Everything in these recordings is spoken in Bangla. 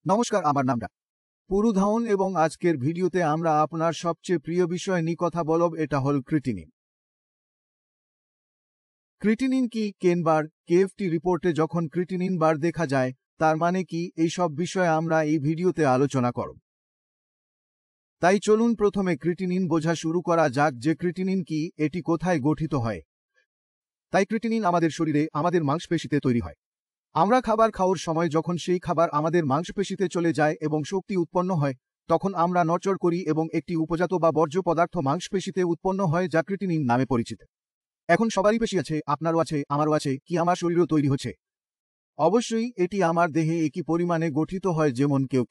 নমস্কার, আমার নামটা পুরুধাউন এবং আজকের ভিডিওতে আমরা আপনার সবচেয়ে প্রিয় বিষয় নিয়ে কথা বলব, এটা হল ক্রিটিনিন। ক্রিটিনিন কি, কেন বার, কেএফটি রিপোর্টে যখন ক্রিটিনিন বার দেখা যায় তার মানে কি, এই সব বিষয়ে আমরা এই ভিডিওতে আলোচনা করব। তাই চলুন প্রথমে ক্রিটিনিন বোঝা শুরু করা যাক যে ক্রিটিনিন কি, এটি কোথায় গঠিত হয়। তাই ক্রিটিনিন আমাদের শরীরে আমাদের মাংসপেশিতে তৈরি হয়। আমরা খাবার খাওয়ার সময় যখন সেই খাবার আমাদের মাংসপেশিতে চলে যায় এবং শক্তি উৎপন্ন হয়, তখন আমরা নড়চড় করি এবং একটি উপজাত বা বর্জ্য পদার্থ মাংসপেশিতে উৎপন্ন হয় যা ক্রিটিনিন নামে পরিচিত। এখন সবারই পেশি আছে, আপনারও আছে, আমারও আছে, কি আমার শরীরও তৈরি হচ্ছে। অবশ্যই এটি আমার দেহে একই পরিমাণে গঠিত হয় যেমন কেউ।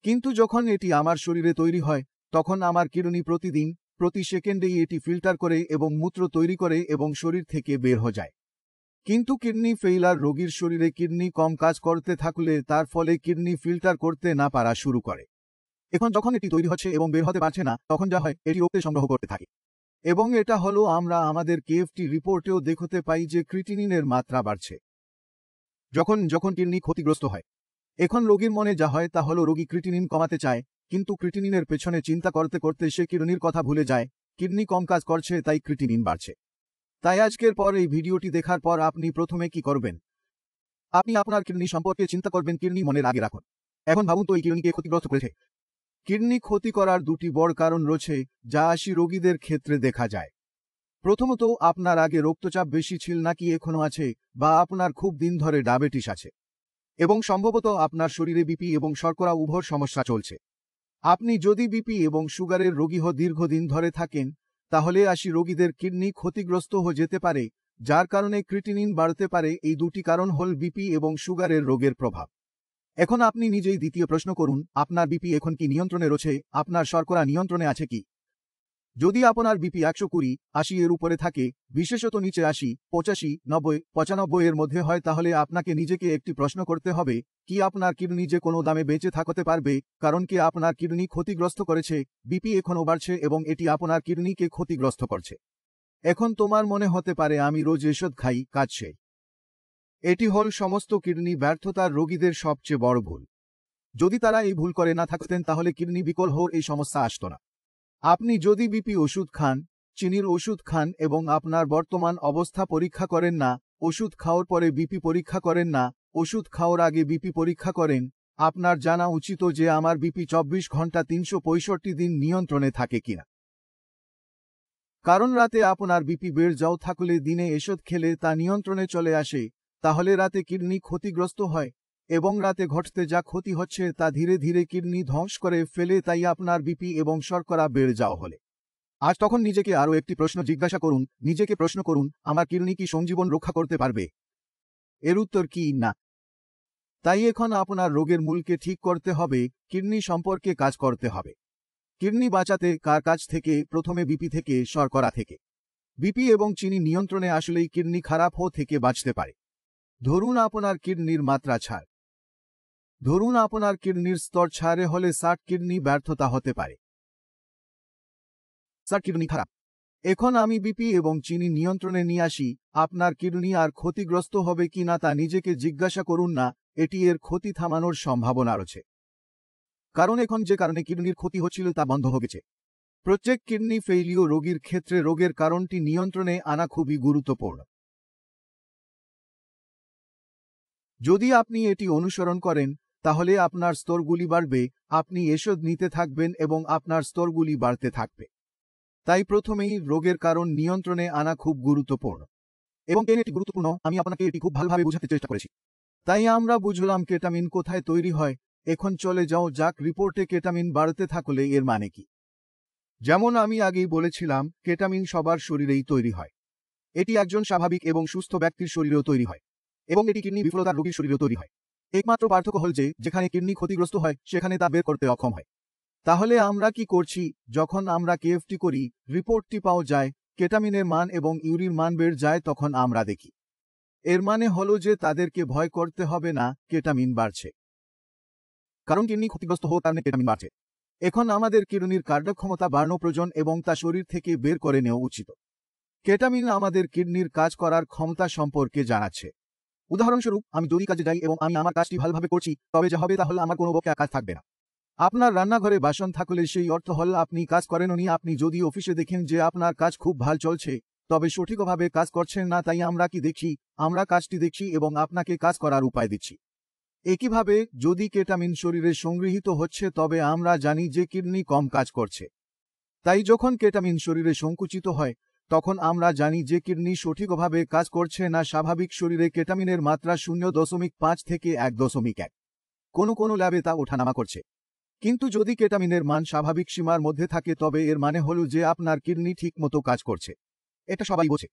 কিন্তু যখন এটি আমার শরীরে তৈরি হয় তখন আমার কিডনি প্রতিদিন প্রতি সেকেন্ডেই এটি ফিল্টার করে এবং মূত্র তৈরি করে এবং শরীর থেকে বের হয়ে যায়। কিন্তু কিডনি ফেইলার রোগীর শরীরে কিডনি কম কাজ করতে থাকলে তার ফলে কিডনি ফিল্টার করতে না পারা শুরু করে। এখন যখন এটি তৈরি হচ্ছে এবং বের হতে পারছে না, তখন যা হয় এটি রক্তে সংগ্রহ করতে থাকে এবং এটা হলো আমরা আমাদের কেএফটি রিপোর্টেও দেখতে পাই যে ক্রিটিনিনের মাত্রা বাড়ছে যখন যখন কিডনি ক্ষতিগ্রস্ত হয়। এখন রোগীর মনে যা হয় তা হলো রোগী ক্রিটিনিন কমাতে চায়, কিন্তু ক্রিটিনিনের পেছনে চিন্তা করতে করতে সে কিডনির কথা ভুলে যায়। কিডনি কম কাজ করছে তাই ক্রিটিনিন বাড়ছে। তাই আজকের পর এই ভিডিওটি দেখার পর আপনি প্রথমে কি করবেন? আপনি আপনার কিডনি সম্পর্কে চিন্তা করবেন। কিডনি মনের আগে রাখুন। এখন ভাবুন তো এই কিডনিকে ক্ষতিগ্রস্ত করেছে। কিডনি ক্ষতি করার দুটি বড় কারণ রয়েছে যা 80 রোগীদের ক্ষেত্রে দেখা যায়। প্রথমত, আপনার আগে রক্তচাপ বেশি ছিল নাকি এখনো আছে, বা আপনার খুব দিন ধরে ডায়াবেটিস আছে এবং সম্ভবত আপনার শরীরে বিপি এবং শর্করা উভয় সমস্যা চলছে। আপনি যদি বিপি এবং সুগারের রোগী দীর্ঘদিন ধরে থাকেন, তাহলে 80 রোগীদের কিডনি ক্ষতিগ্রস্ত হয়ে যেতে পারে, যার কারণে ক্রিটিনিন বাড়তে পারে। এই দুটি কারণ হল বিপি এবং সুগারের রোগের প্রভাব। এখন আপনি নিজেই দ্বিতীয় প্রশ্ন করুন, আপনার বিপি এখন কি নিয়ন্ত্রণে রয়েছে? আপনার শর্করা নিয়ন্ত্রণে আছে কি? যদি আপনার বিপি 120/80 এর উপরে থাকে, বিশেষত নিচে 80, 85, 90, 95 এর মধ্যে হয়, তাহলে আপনাকে নিজেকে একটি প্রশ্ন করতে হবে, কি আপনার কিডনি যে কোনো দামে বেঁচে থাকতে পারবে? কারণ কি আপনার কিডনি ক্ষতিগ্রস্ত করেছে, বিপি এখনও বাড়ছে এবং এটি আপনার কিডনিকে ক্ষতিগ্রস্ত করছে। এখন তোমার মনে হতে পারে আমি রোজ ওষুধ খাই, কাজছে। এটি হল সমস্ত কিডনি ব্যর্থতার রোগীদের সবচেয়ে বড় ভুল। যদি তারা এই ভুল করে না থাকতেন তাহলে কিডনি বিকল হওয়ার এই সমস্যা আসতো না। আপনি যদি বিপি ওষুধ খান, চিনির ওষুধ খান এবং আপনার বর্তমান অবস্থা পরীক্ষা করেন না, ওষুধ খাওয়ার পরে বিপি পরীক্ষা করেন না, ওষুধ খাওয়ার আগে বিপি পরীক্ষা করেন, আপনার জানা উচিত যে আমার বিপি 24 ঘন্টা 365 দিন নিয়ন্ত্রণে থাকে কিনা। কারণ রাতে আপনার বিপি বেড়ে যাও থাকলে দিনে ওষুধ খেলে তা নিয়ন্ত্রণে চলে আসে, তাহলে রাতে কিডনি ক্ষতিগ্রস্ত হয় এবং রাতে ঘটতে যা ক্ষতি হচ্ছে তা ধীরে ধীরে কিডনি ধ্বংস করে ফেলে। তাই আপনার বিপি এবং শর্করা বেড়ে যাওয়া হলে আজ তখন নিজেকে আরও একটি প্রশ্ন জিজ্ঞাসা করুন, নিজেকে প্রশ্ন করুন, আমার কিডনি কি সংজীবন রক্ষা করতে পারবে? এর উত্তর কি, না। তাই এখন আপনার রোগের মূলকে ঠিক করতে হবে, কিডনি সম্পর্কে কাজ করতে হবে। কিডনি বাঁচাতে কার কাছ থেকে? প্রথমে বিপি থেকে, শর্করা থেকে। বিপি এবং চিনি নিয়ন্ত্রণে আসলেই কিডনি খারাপ হওয়া থেকে বাঁচতে পারে। ধরুন আপনার কিডনির মাত্রা ছাড়, ধরুন আপনার কিডনির স্তর ছাড়ে হলে 60 কিডনি ব্যর্থতা হতে পারে। 60 কিডনি খারাপ। এখন আমি বিপি এবং চিনি নিয়ন্ত্রণে নিয়ে আসি, আপনার কিডনি আর ক্ষতিগ্রস্ত হবে কি না তা নিজেকে জিজ্ঞাসা করুন না। এটি এর ক্ষতি থামানোর সম্ভাবনা রয়েছে, কারণ এখন যে কারণে কিডনির ক্ষতি হচ্ছিল তা বন্ধ হয়ে গেছে। প্রত্যেক কিডনি ফেইলিও রোগীর ক্ষেত্রে রোগের কারণটি নিয়ন্ত্রণে আনা খুবই গুরুত্বপূর্ণ। যদি আপনি এটি অনুসরণ করেন তাহলে আপনার স্তরগুলি বাড়বে, আপনি ওষুধ নিতে থাকবেন এবং আপনার স্তরগুলি বাড়তে থাকবে। তাই প্রথমেই রোগের কারণ নিয়ন্ত্রণে আনা খুব গুরুত্বপূর্ণ। এবং কেন এটি গুরুত্বপূর্ণ আমি আপনাকে এটি খুব ভালোভাবে বোঝাতে চেষ্টা করেছি। তাই আমরা বুঝলাম কেটামিন কোথায় তৈরি হয়। এখন চলে যাও যাক রিপোর্টে কেটামিন বাড়তে থাকলে এর মানে কি। যেমন আমি আগেই বলেছিলাম, কেটামিন সবার শরীরেই তৈরি হয়। এটি একজন স্বাভাবিক এবং সুস্থ ব্যক্তির শরীরেও তৈরি হয় এবং এটি কিডনি বিফলতার রোগীর শরীরেও তৈরি হয়। একমাত্র পার্থক্য হল যে যেখানে কিডনি ক্ষতিগ্রস্ত হয় সেখানে তা বের করতে অক্ষম হয়। তাহলে আমরা কি করছি? যখন আমরা কেএফটি করি, রিপোর্টটি পাওয়া যায়, কেটামিনের মান এবং ইউরির মান বেড়ে যায়, তখন আমরা দেখি এর মানে হলো যে তাদেরকে ভয় করতে হবে না, কেটামিন বাড়ছে। কারণ কিডনি ক্ষতিগ্রস্ত হওয়ার কারণে কেটামিন বাড়ছে। এখন আমাদের কিডনির কার্যক্ষমতা বাড়ানো প্রয়োজন এবং তা শরীর থেকে বের করে নেওয়া উচিত। কেটামিন আমাদের কিডনির কাজ করার ক্ষমতা সম্পর্কে জানাচ্ছে। উদাহরণস্বরূপ, আমি যদি কাজে যাই এবং আমি আমার কাজটি ভালোভাবে করছি, তবে যা হবে তা হল আমার কোনো বকেয়া কাজ থাকবে না। আপনার রান্নাঘরে বাসন থাকলে সেই অর্থ হল আপনি কাজ করেননি। আপনি যদি অফিসে দেখেন যে আপনার কাজ খুব ভালো চলছে, তবে সঠিকভাবে কাজ করছেন না। তাই আমরা কি দেখছি? আমরা কাজটি দেখছি এবং আপনাকে কাজ করার উপায় দিচ্ছি। একইভাবে, যদি কেটামিন শরীরে সংগৃহীত হচ্ছে, তবে আমরা জানি যে কিডনি কম কাজ করছে। তাই যখন কেটামিন শরীরে সংকুচিত হয়, তখন আমরা জানি যে কিডনি সঠিকভাবে কাজ করছে না। স্বাভাবিক শরীরে কেটামিনের মাত্রা 0.5 থেকে 1.1। কোনো ল্যাবে তা ওঠানামা করছে। কিন্তু যদি কেটামিনের মান স্বাভাবিক সীমার মধ্যে থাকে, তবে এর মানে হল যে আপনার কিডনি ঠিক মতো কাজ করছে। এটা সবাই বোঝে।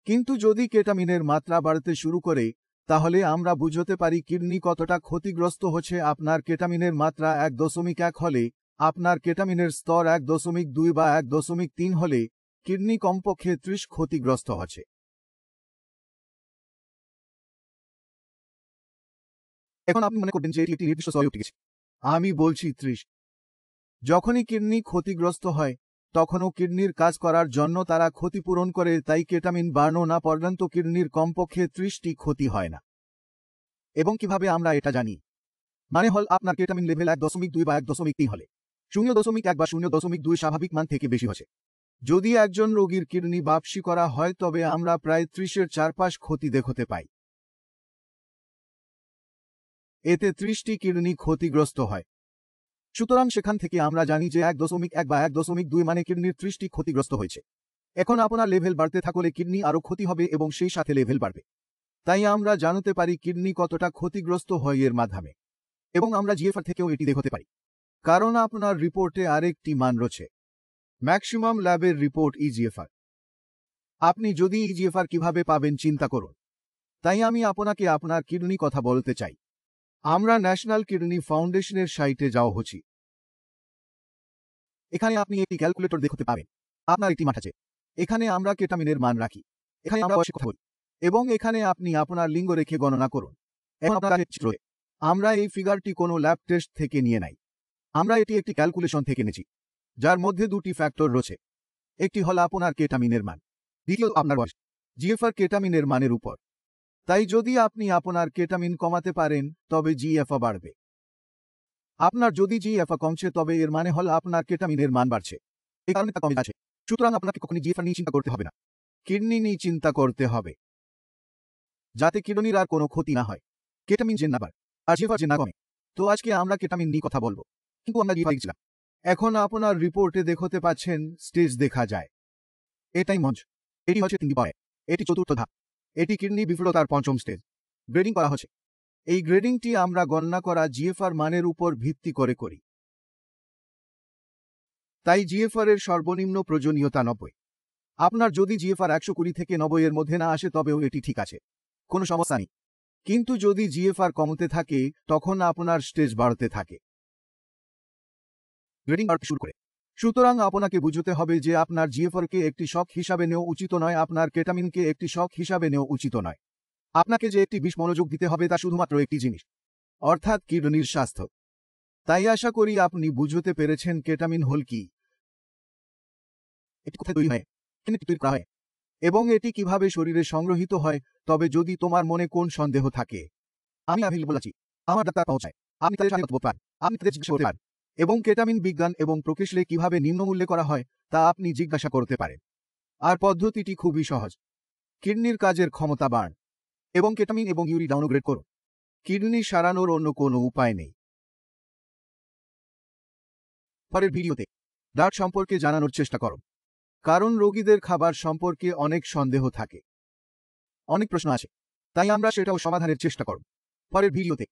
কিন্তু যদি কেটামিনের মাত্রা বাড়তে শুরু করে, তাহলে আমরা বুঝতে পারি কিডনি কতটা ক্ষতিগ্রস্ত হচ্ছে। আপনার কেটামিনের মাত্রা 1.1 হলে, আপনার কেটামিনের স্তর 1.2 বা 1.3 হলে, কিডনি কমপক্ষে 30 ক্ষতিগ্রস্ত হচ্ছে। এখন আপনি মনে করবেন যে এটি একটি নির্দিষ্ট স্তরে উঠে গেছে। আমি বলছি 30। যখনই কিডনি ক্ষতিগ্রস্ত হয়, তখনও কিডনির কাজ করার জন্য তারা ক্ষতিপূরণ করে। তাই কেটামিন বাড়ানো না পর্যন্ত কিডনির কমপক্ষে 30টি ক্ষতি হয় না। এবং কিভাবে আমরা এটা জানি? মানে হল, আপনার কেটামিন লেভেল 1.2 বা 1.3 হলে 0.1 বা 0.2 স্বাভাবিক মান থেকে বেশি হচ্ছে। যদি একজন রোগীর কিডনি বাপসি করা হয়, তবে আমরা প্রায় 30-এর চারপাশ ক্ষতি দেখতে পাই। এতে 30টি কিডনি ক্ষতিগ্রস্ত হয়। সুতরাং সেখান থেকে আমরা জানি যে 1.1 বা 1.2 মানে কিডনির 30টি ক্ষতিগ্রস্ত হয়েছে। এখন আপনার লেভেল বাড়তে থাকলে কিডনি আরও ক্ষতি হবে এবং সেই সাথে লেভেল বাড়বে। তাই আমরা জানতে পারি কিডনি কতটা ক্ষতিগ্রস্ত হয় এর মাধ্যমে। এবং আমরা জিএফআর থেকেও এটি দেখতে পারি, কারণ আপনার রিপোর্টে আরেকটি মান রয়েছে, ম্যাক্সিমাম ল্যাবের রিপোর্ট ইজিএফআর। আপনি যদি ইজিএফআর কিভাবে পাবেন চিন্তা করুন। তাই আমি আপনাকে আপনার কিডনি কথা বলতে চাই। আমরা ন্যাশনাল কিডনি ফাউন্ডেশনের সাইটে যাওয়া হচ্ছি। এখানে আপনি একটি ক্যালকুলেটর দেখতে পাবেন। আপনার একটি মাঠ আছে। এখানে আমরা কেটামিনের মান রাখি। এখানে আমরা বয়সের কথা বলি। এবং এখানে আপনি আপনার লিঙ্গ রেখে গণনা করুন। এখন আপনার কাছে চিত্র। আমরা এই ফিগারটি কোনো ল্যাব টেস্ট থেকে নিয়ে নাই। আমরা এটি একটি ক্যালকুলেশন থেকে নিয়েছি, যার মধ্যে দুটি ফ্যাক্টর রয়েছে। একটি হল আপনার কেটামিনের মান, দ্বিতীয়ত আপনার বয়স। জিএফআর কেটামিনের মানের উপর। তাই যদি আপনি আপনার কেটামিন কমাতে পারেন, তবে জিএফআর বাড়বে। আপনার যদি জিএফআর কমছে, তবে এর মানে হল আপনার কেটামিনের মান বাড়ছে। এই কারণে তা কমে যাচ্ছে। সুতরাং আপনাকে কখনই জিএফআর নিয়ে চিন্তা করতে হবে না। কিডনি নিয়ে চিন্তা করতে হবে, যাতে কিডনির আর কোনো ক্ষতি না হয়। কেটামিন যেন না বাড়ে আর জিএফআর যেন না কমে। তো আজকে আমরা কেটামিন নিয়ে কথা বলবো, কিন্তু আমরা জিএফআর লিখছিলাম। এখন আপনার রিপোর্টে দেখতে পাচ্ছেন স্টেজ দেখা যায়। এটাই মঞ্চ। এটি হচ্ছে 3টি পয়েন্ট। এটি চতুর্থ ধাপ। এটি কিডনি বিফলতার 5ম স্টেজ। গ্রেডিং করা হচ্ছে। এই গ্রেডিংটি আমরা গণনা করা জিএফআর মানের উপর ভিত্তি করে করি। তাই জিএফআর এর সর্বনিম্ন প্রয়োজনীয়তা 90। আপনার যদি জিএফআর 120 থেকে 90 এর মধ্যে না আসে, তবেও এটি ঠিক আছে, কোনো সমস্যা নেই। কিন্তু যদি জিএফআর কমতে থাকে, তখন আপনার স্টেজ বাড়তে থাকে। গ্রেডিং বাড়তে শুরু করে। সুতরাং আপনাকে বুঝতে হবে যে আপনার জিএফআরকে একটি শখ হিসাবে নেওয়া উচিত নয়, আপনার কেটামিনকে একটি শখ হিসাবে নেওয়া উচিত নয়। আপনাকে যে একটি বিশেষ মনোযোগ দিতে হবে তা শুধুমাত্র একটি জিনিস, অর্থাৎ কিডনির স্বাস্থ্য। তাই আশা করি আপনি বুঝতে পেরেছেন কেটামিন হল কি, এটি কোথায় তৈরি হয়, কেন এটি তৈরি করা হয়, এবং এটি কিভাবে শরীরে সংগ্রহীত হয়। তবে যদি তোমার মনে কোন সন্দেহ থাকে, আমি অ্যাভেলেবল আছি। আমার ডাক্তার পৌঁছায়। আপনি তাদের সাথে কথা পান, আপনি তাদের জিজ্ঞাসা করতে পারেন। এবং কেটামিন বিজ্ঞান এবং প্রকৌশলে কিভাবে নিম্নমূল্যে করা হয় তা আপনি জিজ্ঞাসা করতে পারেন। আর পদ্ধতিটি খুবই সহজ। কিডনির কাজের ক্ষমতা বাড়ান এবং কেটামিন এবং ইউরি ডাউনগ্রেড করুন। কিডনি সারানোর অন্য কোনো উপায় নেই। পরের ভিডিওতে ডায়েট সম্পর্কে জানানোর চেষ্টা করো, কারণ রোগীদের খাবার সম্পর্কে অনেক সন্দেহ থাকে, অনেক প্রশ্ন আছে। তাই আমরা সেটাও সমাধানের চেষ্টা করব পরের ভিডিওতে।